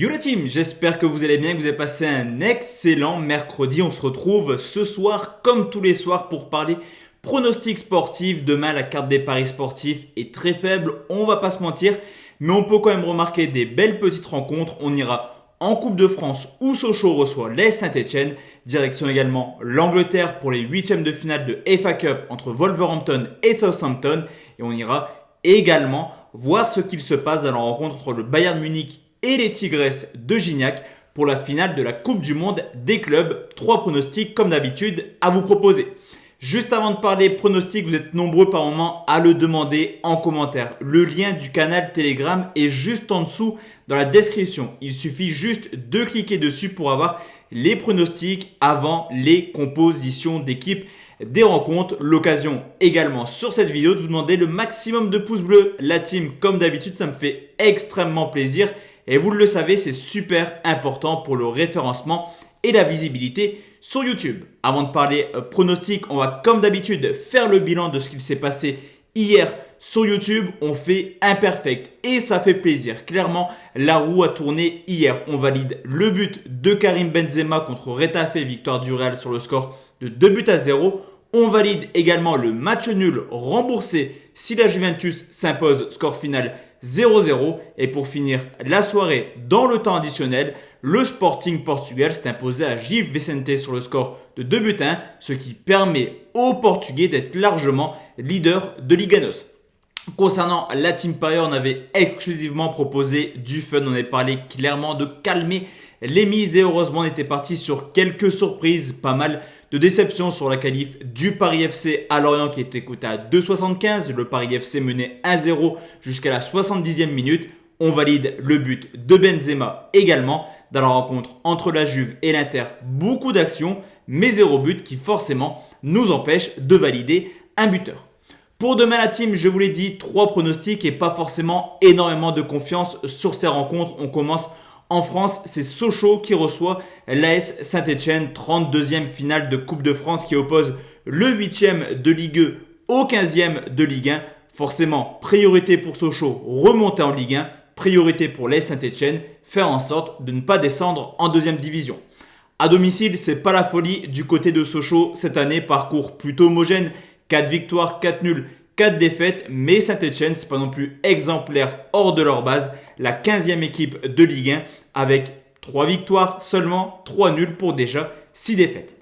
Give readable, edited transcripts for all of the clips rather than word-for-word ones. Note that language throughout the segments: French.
Yo la team, j'espère que vous allez bien, que vous avez passé un excellent mercredi. On se retrouve ce soir comme tous les soirs pour parler pronostics sportifs. Demain la carte des paris sportifs est très faible, on va pas se mentir, mais on peut quand même remarquer des belles petites rencontres. On ira en Coupe de France où Sochaux reçoit l'AS Saint-Etienne. Direction également l'Angleterre pour les huitièmes de finale de FA Cup entre Wolverhampton et Southampton. Et on ira également voir ce qu'il se passe dans la rencontre entre le Bayern Munich et les Tigresses de Gignac pour la finale de la Coupe du Monde des clubs. 3 pronostics comme d'habitude à vous proposer. Juste avant de parler pronostics, vous êtes nombreux par moment à le demander en commentaire. Le lien du canal Telegram est juste en dessous dans la description. Il suffit juste de cliquer dessus pour avoir les pronostics avant les compositions d'équipe des rencontres. L'occasion également sur cette vidéo de vous demander le maximum de pouces bleus. La team, comme d'habitude, ça me fait extrêmement plaisir. Et vous le savez, c'est super important pour le référencement et la visibilité sur YouTube. Avant de parler pronostics, on va comme d'habitude faire le bilan de ce qu'il s'est passé hier sur YouTube. On fait imperfect et ça fait plaisir. Clairement, la roue a tourné hier. On valide le but de Karim Benzema contre Retafe, victoire du Real sur le score de 2-0. On valide également le match nul remboursé si la Juventus s'impose, score final 0-0. Et pour finir la soirée dans le temps additionnel, le Sporting Portugal s'est imposé à Gil Vicente sur le score de 2-1, ce qui permet aux Portugais d'être largement leader de Liga NOS. Concernant la Team Parieur, on avait exclusivement proposé du fun, on avait parlé clairement de calmer les mises et heureusement on était parti sur quelques surprises, pas mal de déceptions sur la qualif du Paris FC à Lorient qui était coté à 2,75. Le Paris FC menait 1-0 jusqu'à la 70e minute. On valide le but de Benzema également. Dans la rencontre entre la Juve et l'Inter, beaucoup d'actions, mais 0 but qui forcément nous empêche de valider un buteur. Pour demain la team, je vous l'ai dit, 3 pronostics et pas forcément énormément de confiance sur ces rencontres. On commence en France, c'est Sochaux qui reçoit l'AS Saint-Etienne, 32e finale de Coupe de France qui oppose le 8e de Ligue 2 au 15e de Ligue 1. Forcément, priorité pour Sochaux, remonter en Ligue 1. Priorité pour l'AS Saint-Etienne, faire en sorte de ne pas descendre en deuxième division. À domicile, c'est pas la folie du côté de Sochaux cette année, parcours plutôt homogène, 4 victoires, 4 nuls, 4 défaites, mais Saint-Etienne, c'est pas non plus exemplaire hors de leur base, la 15e équipe de Ligue 1 avec 3 victoires seulement, 3 nuls pour déjà 6 défaites.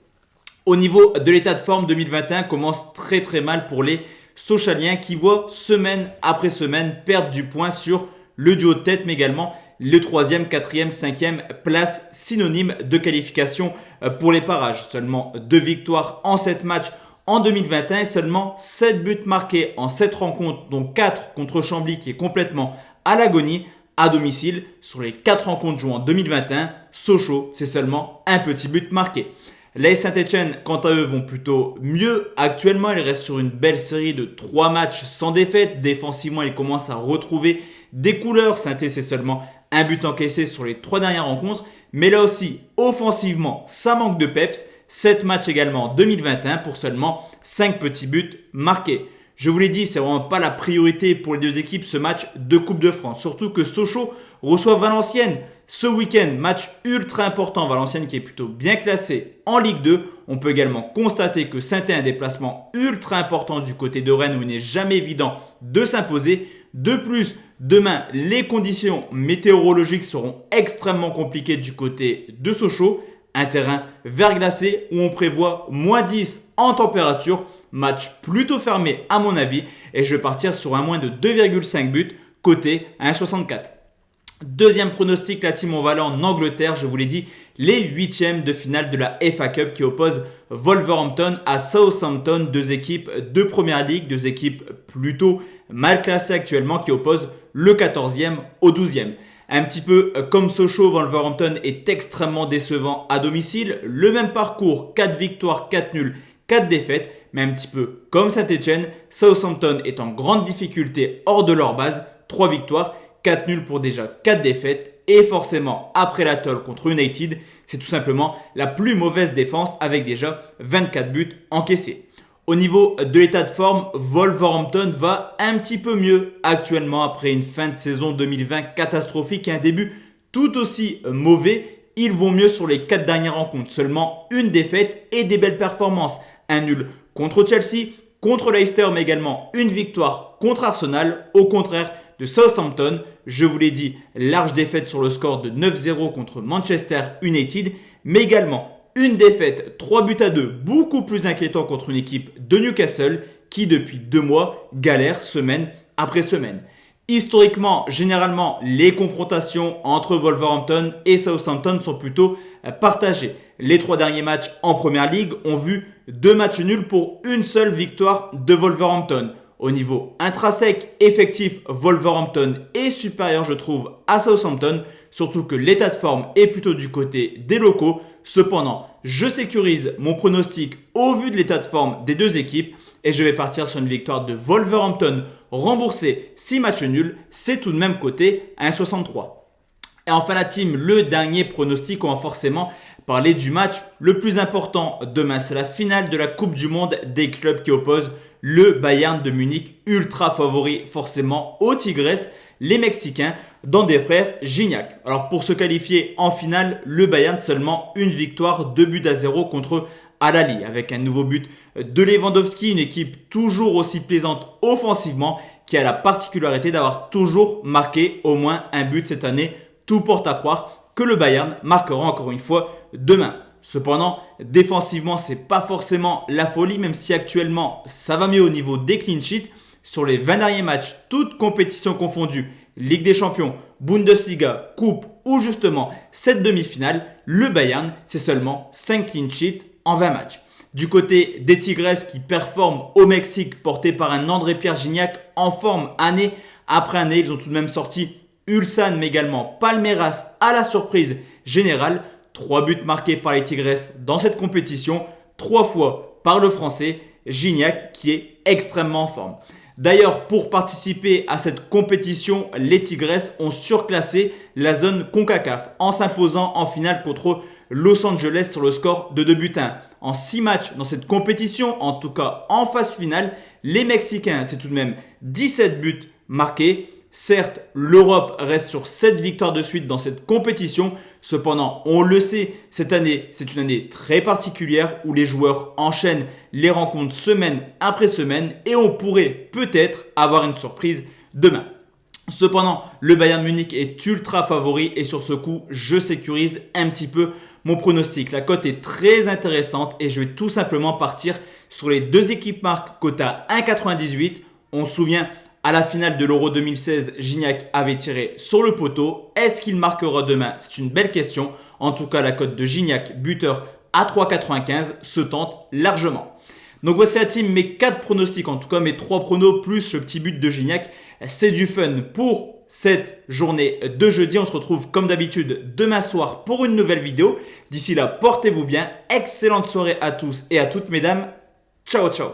Au niveau de l'état de forme, 2021 commence très très mal pour les Sochaliens qui voient semaine après semaine perdre du point sur le duo de tête, mais également le 3e, 4e, 5e place synonyme de qualification pour les parages. Seulement 2 victoires en 7 matchs en 2021 et seulement 7 buts marqués en 7 rencontres, dont 4 contre Chambly qui est complètement à l'agonie à domicile. Sur les 4 rencontres jouées en 2021, Sochaux, c'est seulement un petit but marqué. Les Saint-Etienne, quant à eux, vont plutôt mieux. Actuellement, ils restent sur une belle série de 3 matchs sans défaite. Défensivement, ils commencent à retrouver des couleurs. Saint-Etienne, c'est seulement un but encaissé sur les 3 dernières rencontres. Mais là aussi, offensivement, ça manque de peps. 7 matchs également en 2021 pour seulement 5 petits buts marqués. Je vous l'ai dit, c'est vraiment pas la priorité pour les deux équipes ce match de Coupe de France. Surtout que Sochaux reçoit Valenciennes ce week-end. Match ultra important. Valenciennes qui est plutôt bien classé en Ligue 2. On peut également constater que Saint-Etienne a un déplacement ultra important du côté de Rennes où il n'est jamais évident de s'imposer. De plus, demain, les conditions météorologiques seront extrêmement compliquées du côté de Sochaux. Un terrain verglacé où on prévoit moins 10 en température. Match plutôt fermé à mon avis. Et je vais partir sur un moins de 2,5 buts côté 1,64. Deuxième pronostic, la team on va aller en Angleterre. Je vous l'ai dit, les huitièmes de finale de la FA Cup qui opposent Wolverhampton à Southampton. 2 équipes de Première Ligue, 2 équipes plutôt mal classées actuellement qui opposent le 14e au 12e. Un petit peu comme Sochaux, Wolverhampton est extrêmement décevant à domicile. Le même parcours, 4 victoires, 4 nuls, 4 défaites. Mais un petit peu comme Saint-Etienne, Southampton est en grande difficulté hors de leur base. 3 victoires, 4 nuls pour déjà 4 défaites. Et forcément, après la tôle contre United, c'est tout simplement la plus mauvaise défense avec déjà 24 buts encaissés. Au niveau de l'état de forme, Wolverhampton va un petit peu mieux actuellement après une fin de saison 2020 catastrophique et un début tout aussi mauvais. Ils vont mieux sur les 4 dernières rencontres. Seulement une défaite et des belles performances. Un nul contre Chelsea, contre Leicester, mais également une victoire contre Arsenal. Au contraire de Southampton, je vous l'ai dit, large défaite sur le score de 9-0 contre Manchester United, mais également une défaite 3-2, beaucoup plus inquiétant contre une équipe de Newcastle qui depuis 2 mois galère semaine après semaine. Historiquement, généralement, les confrontations entre Wolverhampton et Southampton sont plutôt partagées. Les 3 derniers matchs en Première Ligue ont vu 2 matchs nuls pour une seule victoire de Wolverhampton. Au niveau intrinsèque, effectif, Wolverhampton est supérieur, je trouve, à Southampton, surtout que l'état de forme est plutôt du côté des locaux. Cependant, je sécurise mon pronostic au vu de l'état de forme des 2 équipes et je vais partir sur une victoire de Wolverhampton remboursée 6 matchs nuls, c'est tout de même coté à 1,63. Et enfin la team, le dernier pronostic, on va forcément parler du match le plus important demain. C'est la finale de la Coupe du Monde des clubs qui oppose le Bayern de Munich, ultra favori forcément aux Tigres, les Mexicains, dans des frères Gignac. Alors pour se qualifier en finale, le Bayern seulement une victoire, 2-0 contre Al-Ahly, avec un nouveau but de Lewandowski, une équipe toujours aussi plaisante offensivement qui a la particularité d'avoir toujours marqué au moins un but cette année. Tout porte à croire que le Bayern marquera encore une fois demain. Cependant, défensivement, c'est pas forcément la folie, même si actuellement ça va mieux au niveau des clean sheets. Sur les 20 derniers matchs, toutes compétitions confondues, Ligue des Champions, Bundesliga, Coupe ou justement cette demi-finale, le Bayern, c'est seulement 5 clean sheets en 20 matchs. Du côté des Tigres qui performent au Mexique, portés par un André-Pierre Gignac en forme année après année, ils ont tout de même sorti Ulsan mais également Palmeiras à la surprise générale. 3 buts marqués par les Tigres dans cette compétition, 3 fois par le Français Gignac qui est extrêmement en forme. D'ailleurs, pour participer à cette compétition, les Tigres ont surclassé la zone CONCACAF en s'imposant en finale contre Los Angeles sur le score de 2-1. En 6 matchs dans cette compétition, en tout cas en phase finale, les Mexicains, c'est tout de même 17 buts marqués. Certes, l'Europe reste sur 7 victoires de suite dans cette compétition. Cependant, on le sait, cette année, c'est une année très particulière où les joueurs enchaînent les rencontres semaine après semaine et on pourrait peut-être avoir une surprise demain. Cependant, le Bayern Munich est ultra favori et sur ce coup, je sécurise un petit peu mon pronostic. La cote est très intéressante et je vais tout simplement partir sur les 2 équipes marques cote à 1,98. On se souvient, à la finale de l'Euro 2016, Gignac avait tiré sur le poteau. Est-ce qu'il marquera demain? C'est une belle question. En tout cas, la cote de Gignac, buteur à 3,95 se tente largement. Donc voici la team, mes 4 pronostics, en tout cas mes 3 pronos plus le petit but de Gignac. C'est du fun pour cette journée de jeudi. On se retrouve comme d'habitude demain soir pour une nouvelle vidéo. D'ici là, portez-vous bien. Excellente soirée à tous et à toutes mesdames. Ciao, ciao.